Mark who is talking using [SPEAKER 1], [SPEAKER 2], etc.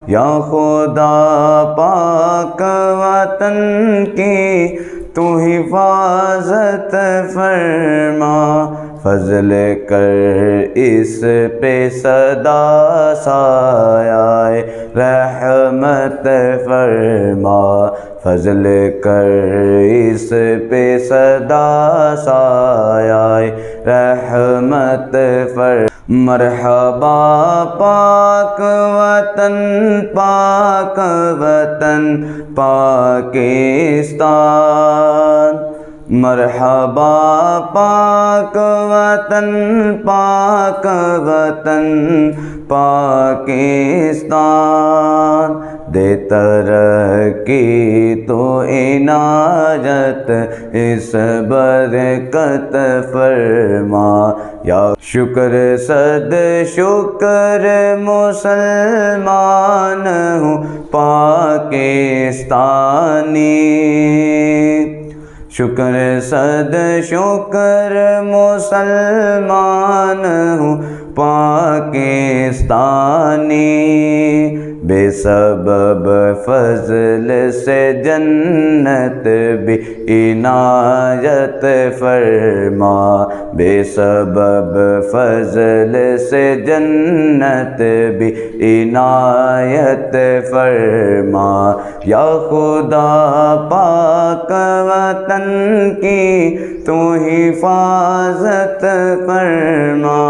[SPEAKER 1] یا خدا پاک وطن کی تو حفاظت فرما، فضل کر اس پہ صدا سایہ رحمت فرما، فضل کر اس پہ صدا سایہ رحمت فرما۔ مرحبا پاک وطن، پاک وطن پاکستان، مرحبا پاک وطن، پاک وطن پاکستان، دے ترقی تو عنایت اس برکت فرما، یا شکر صد شکر مسلمان ہوں پاکستانی، شکر صد شکر مسلمان ہوں پاکستانی، بے سبب فضل سے جنت بھی عنایت فرما، بے سبب فضل سے جنت بھی عنایت فرما، یا خدا پاک وطن کی تو حفاظت فرما۔